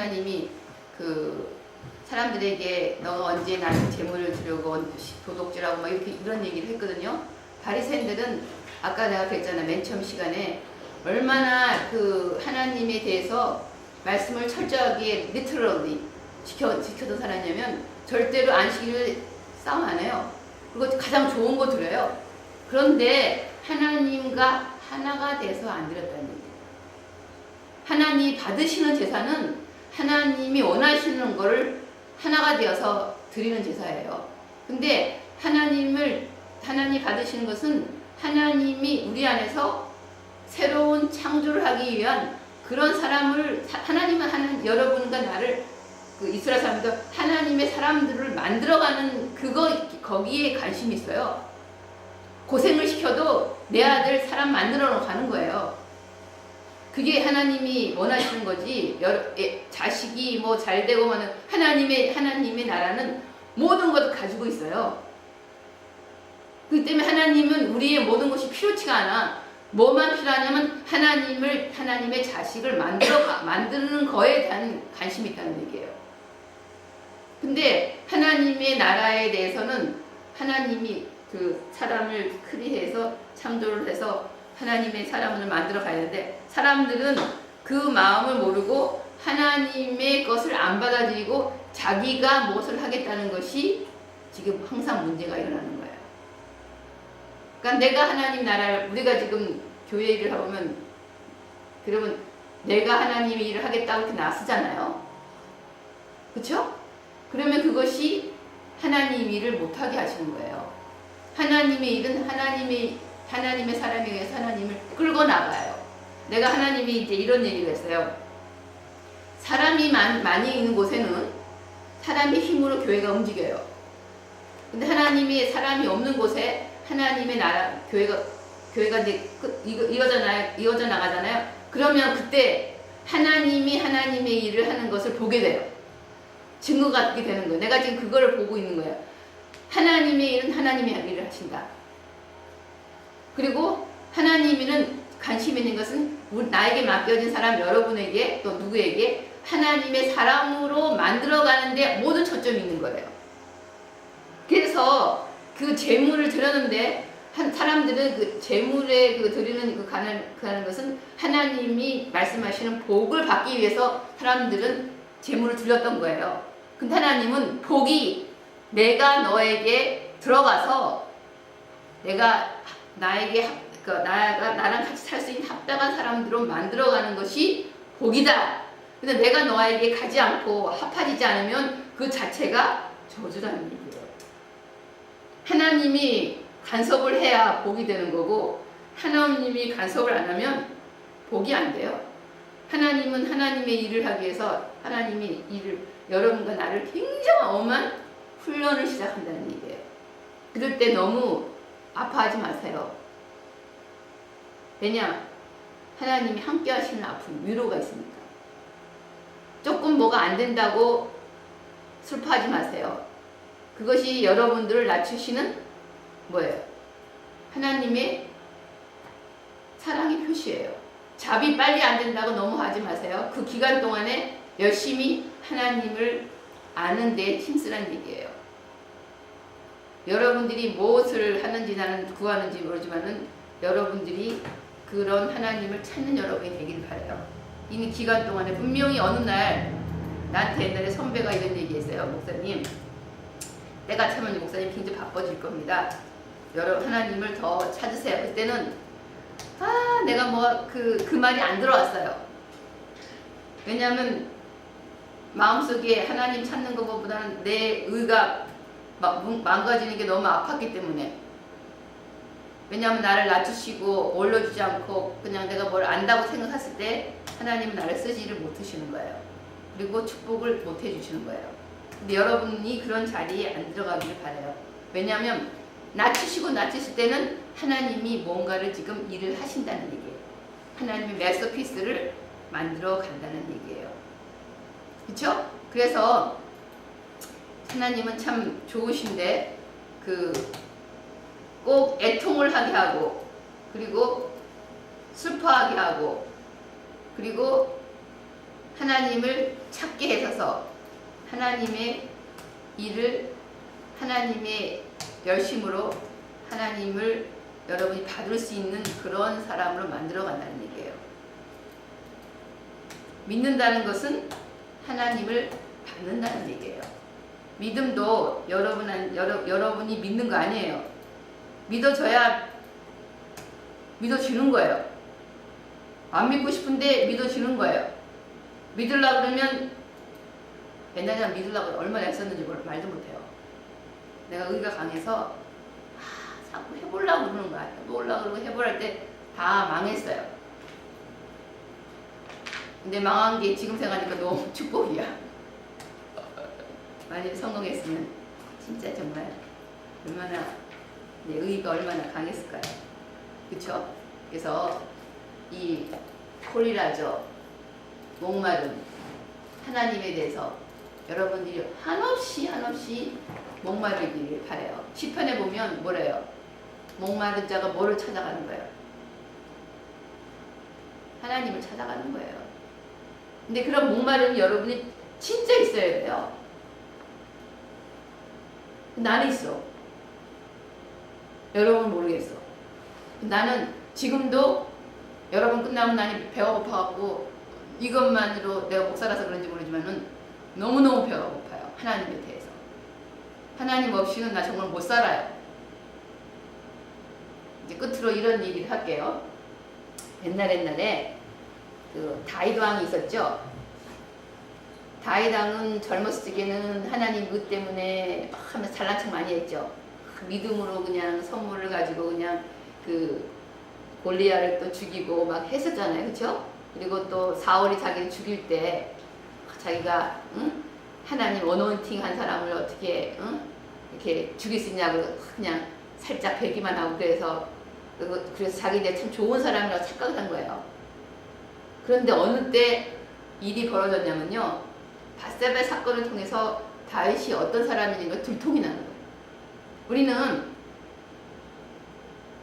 하나님이 그 사람들에게 너 언제 나는 재물을 주려고 도둑질하고 막 이렇게 이런 얘기를 했거든요. 바리새인들은 아까 내가 그랬잖아. 맨 처음 시간에 얼마나 그 하나님에 대해서 말씀을 철저하게 리트럴리 지켜던 사람이냐면 절대로 안식일을 싸움 안 해요. 그리고 가장 좋은 거 드려요. 그런데 하나님과 하나가 돼서 안 드렸다는 얘기예요. 하나님이 받으시는 제사는 하나님이 원하시는 거를 하나가 되어서 드리는 제사예요. 근데 하나님이 받으시는 것은 하나님이 우리 안에서 새로운 창조를 하기 위한 그런 사람을 하나님은 여러분과 나를 그 이스라엘 사람들 하나님의 사람들을 만들어가는 거기에 관심이 있어요. 고생을 시켜도 내 아들 사람 만들어 가는 거예요. 그게 하나님이 원하시는 거지. 자식이 뭐 잘되고 하는 하나님의 나라는 모든 것을 가지고 있어요. 그 때문에 하나님은 우리의 모든 것이 필요치가 않아. 뭐만 필요하냐면 하나님의 자식을 만드는 거에 대한 관심이 있다는 얘기예요. 근데 하나님의 나라에 대해서는 하나님이 그 사람을 크리해서 창조를 해서 하나님의 사람을 만들어 가야 되는데 사람들은 그 마음을 모르고 하나님의 것을 안 받아들이고 자기가 무엇을 하겠다는 것이 지금 항상 문제가 일어나는 거예요. 그러니까 내가 하나님 나라를 우리가 지금 교회 일을 하면 그러면 내가 하나님의 일을 하겠다고 이렇게 나서잖아요. 그렇죠? 그러면 그것이 하나님 일을 못하게 하시는 거예요. 하나님의 일은 하나님의 사람에 의해서 하나님을 끌고 나가요. 내가 하나님이 이제 이런 얘기를 했어요. 사람이 많이 있는 곳에는 사람의 힘으로 교회가 움직여요. 근데 하나님이 사람이 없는 곳에 하나님의 나라, 교회가 이제 이어져 나가잖아요. 그러면 그때 하나님이 하나님의 일을 하는 것을 보게 돼요. 증거가 갖게 되는 거예요. 내가 지금 그거를 보고 있는 거예요. 하나님의 일은 하나님의 일을 하신다. 그리고 하나님이는 관심 있는 것은 나에게 맡겨진 사람 여러분에게 또 누구에게 하나님의 사람으로 만들어가는데 모든 초점이 있는 거예요. 그래서 그 재물을 드렸는데 사람들은 그 재물에 드리는 가는 것은 하나님이 말씀하시는 복을 받기 위해서 사람들은 재물을 드렸던 거예요. 근데 하나님은 복이 내가 너에게 들어가서 내가 나랑 같이 살 수 있는 합당한 사람들로 만들어가는 것이 복이다. 근데 내가 너에게 가지 않고 합하지 않으면 그 자체가 저주라는 얘기예요. 하나님이 간섭을 해야 복이 되는 거고 하나님이 간섭을 안 하면 복이 안 돼요. 하나님은 하나님의 일을 하기 위해서 하나님의 일을 여러분과 나를 굉장히 엄한 훈련을 시작한다는 얘기예요. 그럴 때 너무 아파하지 마세요. 왜냐? 하나님이 함께 하시는 아픔, 위로가 있습니다. 조금 뭐가 안 된다고 슬퍼하지 마세요. 그것이 여러분들을 낮추시는 뭐예요? 하나님의 사랑의 표시예요. 잡이 빨리 안 된다고 너무 하지 마세요. 그 기간 동안에 열심히 하나님을 아는 데 힘쓰라는 얘기예요. 여러분들이 무엇을 하는지 나는 구하는지 모르지만은 여러분들이 그런 하나님을 찾는 여러분이 되기를 바라요. 이 기간 동안에 분명히 어느 날 나한테 옛날에 선배가 이런 얘기했어요. 목사님, 때가 차면 목사님 굉장히 바빠질 겁니다. 여러분 하나님을 더 찾으세요. 그때는 내가 그 말이 안 들어왔어요. 왜냐하면 마음속에 하나님 찾는 것보다는 내 의가 망가지는 게 너무 아팠기 때문에. 왜냐하면 나를 낮추시고 올려주지 않고 그냥 내가 뭘 안다고 생각했을 때 하나님은 나를 쓰지를 못하시는 거예요. 그리고 축복을 못 해주시는 거예요. 근데 여러분이 그런 자리에 안 들어가길 바라요. 왜냐하면 낮추실 때는 하나님이 뭔가를 지금 일을 하신다는 얘기예요. 하나님의 마스터피스를 만들어 간다는 얘기예요. 그렇죠? 그래서 하나님은 참 좋으신데 꼭 애통을 하게 하고 그리고 슬퍼하게 하고 그리고 하나님을 찾게 해서서 하나님의 일을 하나님의 열심으로 하나님을 여러분이 받을 수 있는 그런 사람으로 만들어 간다는 얘기예요. 믿는다는 것은 하나님을 받는다는 얘기예요. 믿음도 여러분이 믿는 거 아니에요. 믿어줘야 믿어주는 거예요. 안 믿고 싶은데 믿어주는 거예요. 믿으려고 그러면 옛날에 믿으려고 얼마나 애썼는지 말도 못해요. 내가 의가 강해서 자꾸 해보려고 그러는 거야. 해보려고 그러고 해보려 할 때 다 망했어요. 근데 망한 게 지금 생각하니까 너무 축복이야. 만약에 성공했으면 진짜 정말 얼마나 내 의가 얼마나 강했을까요? 그쵸? 그래서 이 콜이라죠. 목마름 하나님에 대해서 여러분들이 한없이 목마르기를 바래요. 시편에 보면 뭐래요? 목마른 자가 뭐를 찾아가는 거예요? 하나님을 찾아가는 거예요. 근데 그런 목마름이 여러분이 진짜 있어야 돼요. 나는 있어. 여러분은 모르겠어. 나는 지금도 여러분 끝나면 나는 배가 고파갖고 이것만으로 내가 목사라서 그런지 모르지만은 너무너무 배가 고파요. 하나님에 대해서. 하나님 없이는 나 정말 못 살아요. 이제 끝으로 이런 얘기를 할게요. 옛날에 그 다윗 왕이 있었죠. 다윗 왕은 젊었을 적에는 하나님 의 때문에 막 하면서 잘난 척 많이 했죠. 믿음으로 그냥 선물을 가지고 그냥 그 골리앗을 또 죽이고 막 했었잖아요. 그렇죠? 그리고 또 사울이 자기를 죽일 때 자기가 하나님 어노인팅 한 사람을 어떻게 이렇게 죽일 수 있냐고 그냥 살짝 배기만 하고 그래서 자기한테 참 좋은 사람이라고 착각을 한 거예요. 그런데 어느 때 일이 벌어졌냐면요. 밧세바 사건을 통해서 다윗이 어떤 사람인가 들통이 나는 거예요. 우리는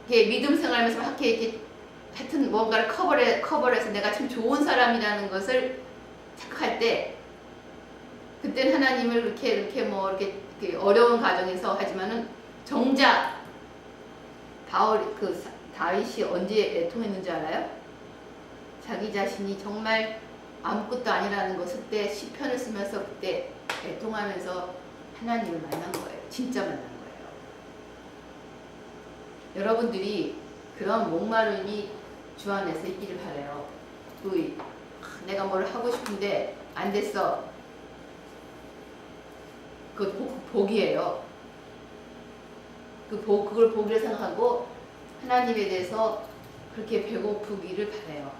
이렇게 믿음 생활하면서 막 이렇게 하여튼 뭔가를 커버해서 내가 참 좋은 사람이라는 것을 착각할 때 그때는 하나님을 이렇게 어려운 과정에서 하지만은 정작 다윗이 언제 애통했는지 알아요? 자기 자신이 정말 아무것도 아니라는 것을 때 시편을 쓰면서 그때 애통하면서 하나님을 만난 거예요. 진짜 만난 거예요. 여러분들이 그런 목마름이 주 안에서 있기를 바라요. 내가 뭘 하고 싶은데 안 됐어. 그거 복이에요. 그걸 복이라 생각하고 하나님에 대해서 그렇게 배고프기를 바라요.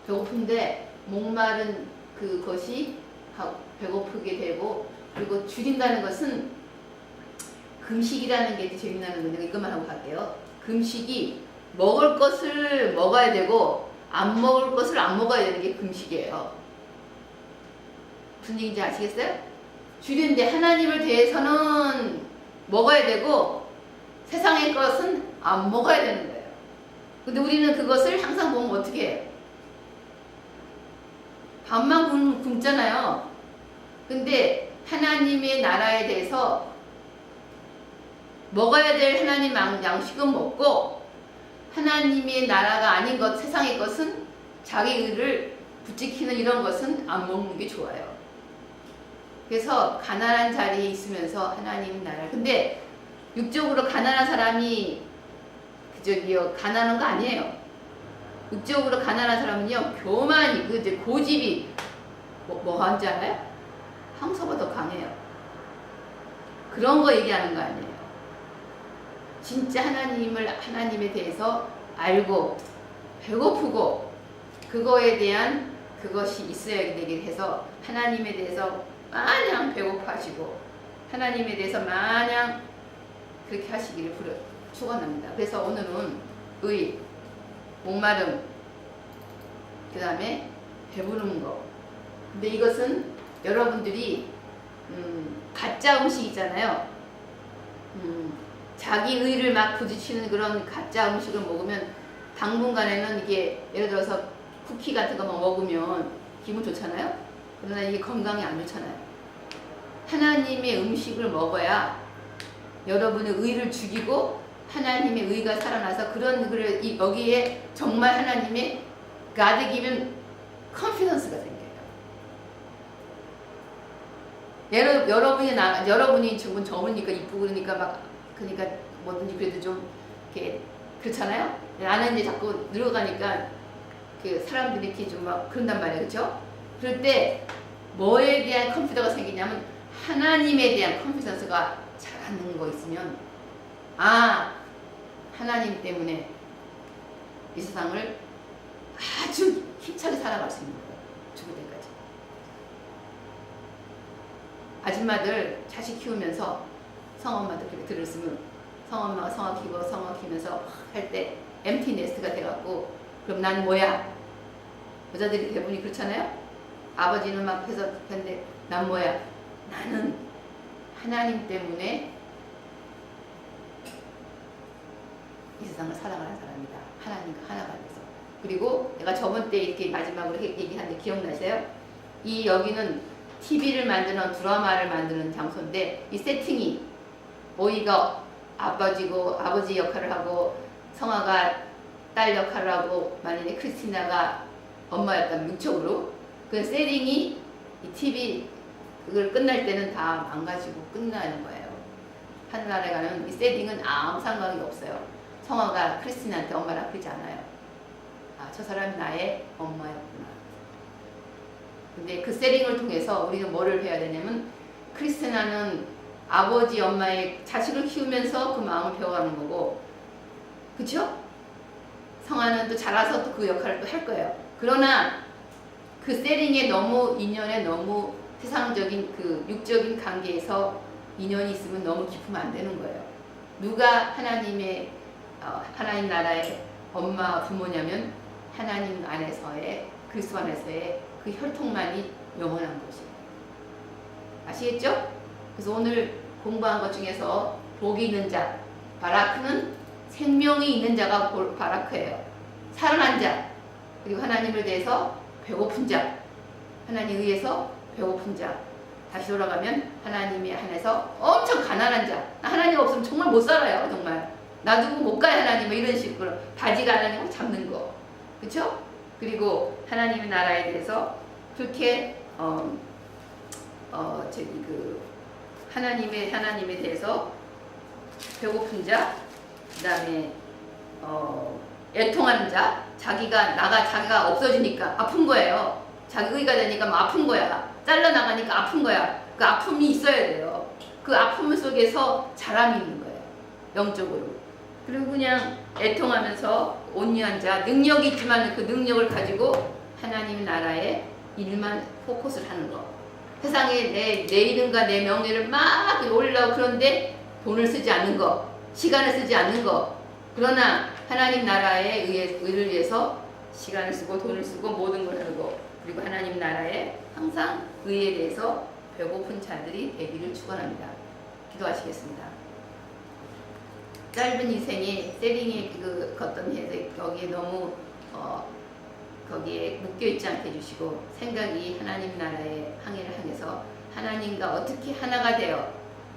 배고픈데 목마른 그것이 배고프게 되고 그리고 줄인다는 것은 금식이라는 게 재미나는 건데 이것만 하고 갈게요. 금식이 먹을 것을 먹어야 되고 안 먹을 것을 안 먹어야 되는 게 금식이에요. 무슨 얘기인지 아시겠어요? 줄인데 하나님을 대해서는 먹어야 되고 세상의 것은 안 먹어야 되는 거예요. 근데 우리는 그것을 항상 보면 어떻게 해요? 밥만 굶잖아요. 근데 하나님의 나라에 대해서 먹어야 될 하나님 양식은 먹고 하나님의 나라가 아닌 것, 세상의 것은 자기 의를 부추기는 이런 것은 안 먹는 게 좋아요. 그래서 가난한 자리에 있으면서 하나님 나라. 근데 육적으로 가난한 사람이 가난한 거 아니에요. 육적으로 가난한 사람은요, 교만이, 고집이, 뭐 한지 알아요? 황소보다 더 강해요. 그런 거 얘기하는 거 아니에요. 진짜 하나님에 대해서 알고, 배고프고, 그거에 대한 그것이 있어야 되게 해서, 하나님에 대해서 마냥 배고파하시고, 하나님에 대해서 마냥 그렇게 하시기를 축원합니다. 그래서 오늘은 목마름, 그 다음에 배부른 거. 근데 이것은 여러분들이 가짜 음식이잖아요. 자기 의를 막 부딪히는 그런 가짜 음식을 먹으면 당분간에는 이게 예를 들어서 쿠키 같은 거 먹으면 기분 좋잖아요. 그러나 이게 건강에 안 좋잖아요. 하나님의 음식을 먹어야 여러분의 의를 죽이고 하나님의 의가 살아나서 여기에 정말 하나님의 God given confidence가 생겨요. 여러분이 지금 젊으니까 이쁘고 그러니까 뭐든지 그래도 좀 이렇게 그렇잖아요. 나는 이제 자꾸 늙어가니까 그 사람들이 이렇게 좀 막 그런단 말이에요, 그렇죠? 그럴 때 뭐에 대한 컨피던스가 생기냐면 하나님에 대한 컨피던스가 잘하는 거 있으면 하나님 때문에 이 세상을 아주 힘차게 살아갈 수 있는 거예요. 죽을 때까지. 아줌마들 자식 키우면서 성엄마들 그렇게 들었으면 성엄마가 성화 키우면서 할 때 엠티 네스트가 돼갖고 그럼 난 뭐야? 여자들이 대부분이 그렇잖아요. 아버지는 막 해서 근데 난 뭐야? 나는 하나님 때문에 이 세상을 살아가는 사람이다. 하나님과 하나가 돼서. 그리고 내가 저번 때 이렇게 마지막으로 얘기하는데 기억나세요? 여기는 TV를 만드는 드라마를 만드는 장소인데 이 세팅이 모이가 아버지 역할을 하고 성화가 딸 역할을 하고 만약에 크리스티나가 엄마였다면 육적으로 그 세팅이 이 TV 그걸 끝날 때는 다 망가지고 끝나는 거예요. 하늘나라에 가면 이 세팅은 아무 상관이 없어요. 성화가 크리스티나한테 엄마라 그러지 않아요. 저 사람이 나의 엄마였구나. 근데 그 세팅을 통해서 우리가 뭐를 해야 되냐면 크리스티나는 아버지 엄마의 자식을 키우면서 그 마음을 배워가는 거고 그쵸? 성화는 또 자라서 또 그 역할을 또 할 거예요. 그러나 그 세팅에 너무 인연에 너무 세상적인 그 육적인 관계에서 인연이 있으면 너무 깊으면 안 되는 거예요. 누가 하나님 나라의 엄마 부모냐면 하나님 안에서의 그리스도 안에서의 그 혈통만이 영원한 것이에요. 아시겠죠? 그래서 오늘 공부한 것 중에서 복이 있는 자 바라크는 생명이 있는 자가 바라크예요. 살아난 자 그리고 하나님을 대해서 배고픈 자 하나님 의해서 배고픈 자 다시 돌아가면 하나님에 한해서 엄청 가난한 자 하나님 없으면 정말 못 살아요. 정말 놔두고 못 가요. 하나님 뭐 이런 식으로 바지가 하나님 잡는 거 그쵸? 그리고 하나님의 나라에 대해서 그렇게 하나님에 대해서 배고픈 자 그 다음에 애통하는 자 자기가 없어지니까 아픈 거예요. 자기 의가 되니까 뭐 아픈 거야. 잘라나가니까 아픈 거야. 그 아픔이 있어야 돼요. 그 아픔 속에서 자람이 있는 거예요. 영적으로. 그리고 그냥 애통하면서 온유한 자 능력이 있지만 그 능력을 가지고 하나님 나라의 일만 포커스를 하는 거. 세상에 내 이름과 내 명예를 막 올리려고 그런데 돈을 쓰지 않는 거. 시간을 쓰지 않는 거. 그러나 하나님 나라의 의를 위해서 시간을 쓰고 돈을 쓰고 모든 걸 하고 그리고 하나님 나라에 항상 의에 대해서 배고픈 자들이 되기를 축원합니다. 기도하시겠습니다. 짧은 인생에 세링에 걷던 해서 거기에 너무 거기에 묶여있지 않게 해주시고 생각이 하나님 나라의 항해를 향해서 하나님과 어떻게 하나가 되어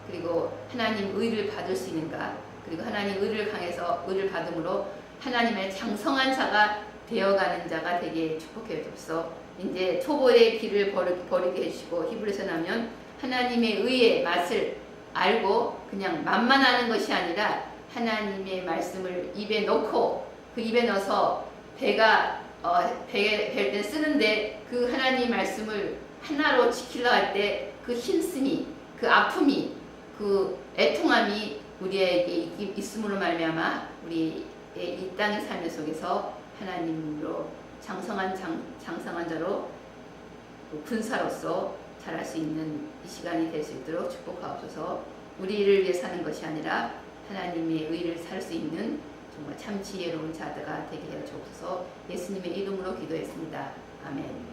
그리고 하나님 의를 받을 수 있는가 그리고 하나님 의를 향해서 의를 받음으로 하나님의 장성한 자가 되어가는 자가 되게 축복해 주옵소서. 이제 초보의 길을 버리게 해주시고 히브리서 나면 하나님의 의의 맛을 알고 그냥 맛만 아는 것이 아니라 하나님의 말씀을 입에 넣고 그 입에 넣어서 배가 벨 때 쓰는데 그 하나님 말씀을 하나로 지키려 할 때 그 힘쓰미 그 아픔이 그 애통함이 우리에게 있음으로 말미암아 우리의 이 땅의 삶 속에서 하나님으로 장성한 자로 군사로서 자랄 수 있는 이 시간이 될 수 있도록 축복하옵소서. 우리를 위해 사는 것이 아니라 하나님의 의를 살 수 있는 정말 참 지혜로운 자들가 되게 하여 주옵소서. 예수님의 이름으로 기도했습니다. 아멘.